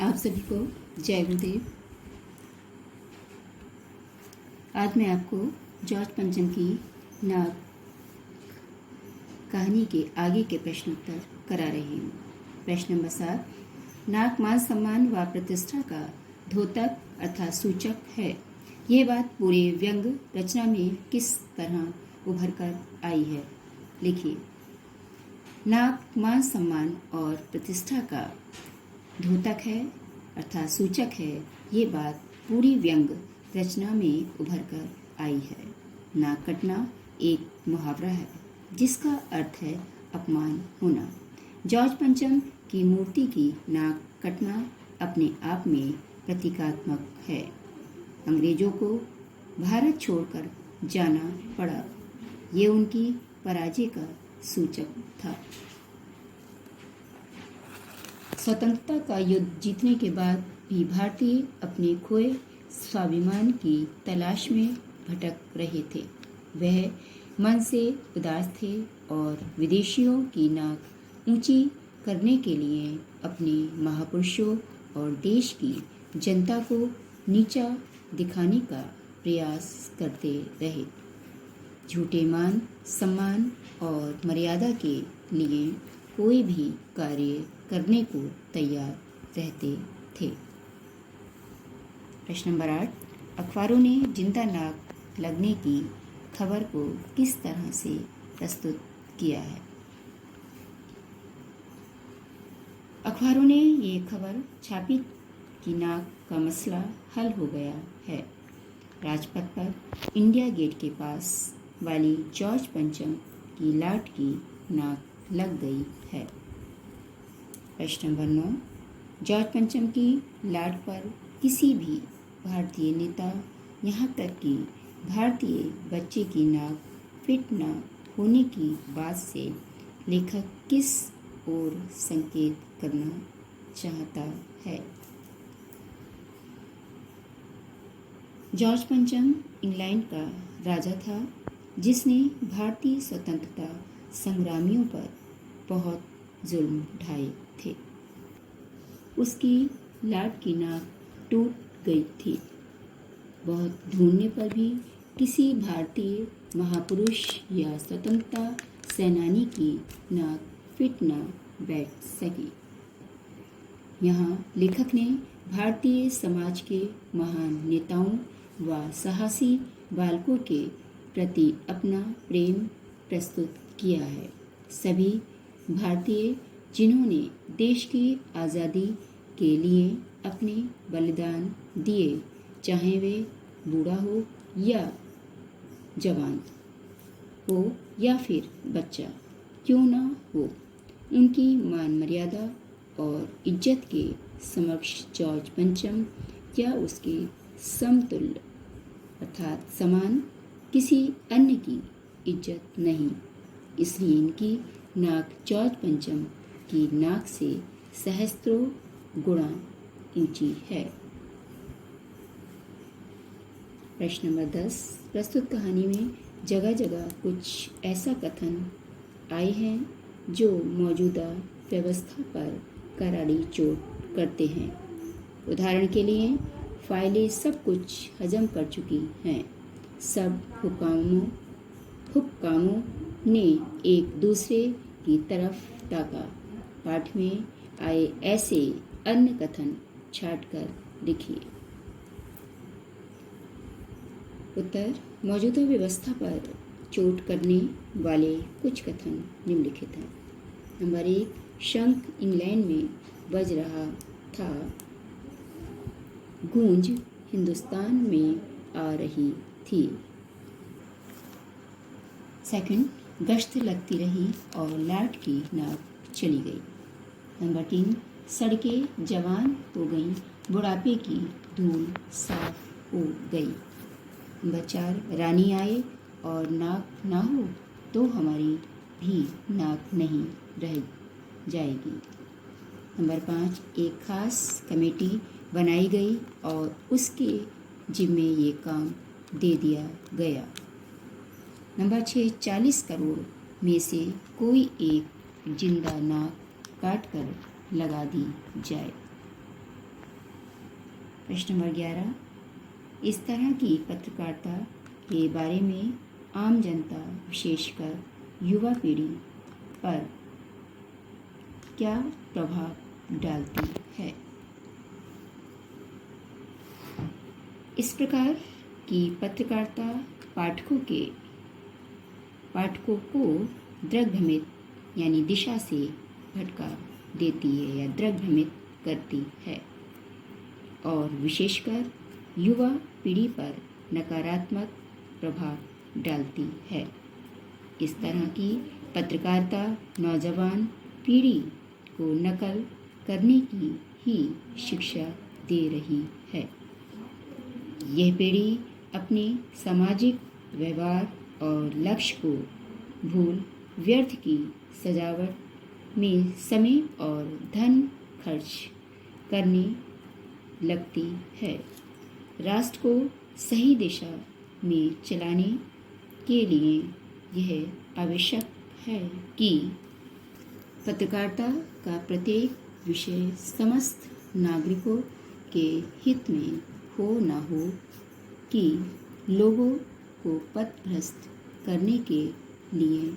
आप सभी को जय गुरुदेव। आज मैं आपको जॉर्ज पंचम की नाक कहानी के आगे के प्रश्नोत्तर करा रही हूँ। प्रश्न नंबर 7, नाक मान सम्मान व प्रतिष्ठा का द्योतक अर्थात सूचक है। ये बात पूरे व्यंग रचना में किस तरह उभर कर आई है? लिखिए। नाक मान सम्मान और प्रतिष्ठा का द्योतक है अर्थात सूचक है। ये बात पूरी व्यंग रचना में उभर कर आई है। नाक कटना एक मुहावरा है जिसका अर्थ है अपमान होना। जॉर्ज पंचम की मूर्ति की नाक कटना अपने आप में प्रतीकात्मक है। अंग्रेजों को भारत छोड़कर जाना पड़ा। ये उनकी पराजय का सूचक था। स्वतंत्रता का युद्ध जीतने के बाद भी भारतीय अपने खोए स्वाभिमान की तलाश में भटक रहे थे। वह मन से उदास थे और विदेशियों की नाक ऊंची करने के लिए अपने महापुरुषों और देश की जनता को नीचा दिखाने का प्रयास करते रहे। झूठे मान सम्मान और मर्यादा के लिए कोई भी कार्य करने को तैयार रहते थे। प्रश्न नंबर 8, अखबारों ने जिंदा नाक लगने की खबर को किस तरह से प्रस्तुत किया है? अखबारों ने ये खबर छापी कि नाक का मसला हल हो गया है। राजपथ पर इंडिया गेट के पास वाली जॉर्ज पंचम की लाट की नाक लग गई है। प्रश्न नंबर 9, जॉर्ज पंचम की लाट पर किसी भी भारतीय नेता यहाँ तक कि भारतीय बच्चे की नाक फिट न होने की बात से लेखक किस ओर संकेत करना चाहता है? जॉर्ज पंचम इंग्लैंड का राजा था जिसने भारतीय स्वतंत्रता संग्रामियों पर बहुत जुल्म ढाए थे। उसकी लाट की नाक टूट गई थी। बहुत ढूंढने पर भी किसी भारतीय महापुरुष या स्वतंत्रता सेनानी की नाक फिट न बैठ सकी। यहाँ लेखक ने भारतीय समाज के महान नेताओं व साहसी बालकों के प्रति अपना प्रेम प्रस्तुत किया है। सभी भारतीय जिन्होंने देश की आज़ादी के लिए अपने बलिदान दिए, चाहे वे बूढ़ा हो या जवान हो या फिर बच्चा क्यों ना हो, उनकी मान मर्यादा और इज्जत के समक्ष जॉर्ज पंचम या उसके समतुल्य अर्थात समान किसी अन्य की इज्जत नहीं। इसलिए इनकी नाक जॉर्ज पंचम की नाक से सहस्त्रों गुणा ऊंची है। प्रश्न नंबर 10, प्रस्तुत कहानी में जगह जगह कुछ ऐसा कथन आए हैं जो मौजूदा व्यवस्था पर करारी चोट करते हैं। उदाहरण के लिए, फाइलें सब कुछ हजम कर चुकी हैं। सब हुक्कामों ने एक दूसरे की तरफ ताका। पाठ में आए ऐसे अन्य कथन छाट कर लिखिए। उत्तर, मौजूदा व्यवस्था पर चोट करने वाले कुछ कथन निम्नलिखित हैं। नंबर 1, शंख इंग्लैंड में बज रहा था, गूंज हिंदुस्तान में आ रही थी। सेकंड, गश्त लगती रही और लाट की नाक चली गई। नंबर 3, सड़कें जवान हो गईं, बुढ़ापे की धूल साफ हो गई। नंबर 4, रानी आए और नाक ना हो तो हमारी भी नाक नहीं रह जाएगी। नंबर 5, एक खास कमेटी बनाई गई और उसके जिम्मे ये काम दे दिया गया। नंबर 6, 40 करोड़ में से कोई एक जिंदा नाक काट कर लगा दी जाए। प्रश्न नंबर 11, इस तरह की पत्रकारिता के बारे में आम जनता, विशेषकर युवा पीढ़ी पर क्या प्रभाव डालती है? इस प्रकार की पत्रकारिता पाठकों को दिग्भ्रमित यानी दिशा से भटका देती है या दिग्भ्रमित करती है और विशेषकर युवा पीढ़ी पर नकारात्मक प्रभाव डालती है। इस तरह की पत्रकारिता नौजवान पीढ़ी को नकल करने की ही शिक्षा दे रही है। यह पीढ़ी अपने सामाजिक व्यवहार और लक्ष्य को भूल व्यर्थ की सजावट में समय और धन खर्च करने लगती है। राष्ट्र को सही दिशा में चलाने के लिए यह आवश्यक है कि पत्रकारिता का प्रत्येक विषय समस्त नागरिकों के हित में हो न हो कि लोगों को पथभ्रष्ट करने के लिए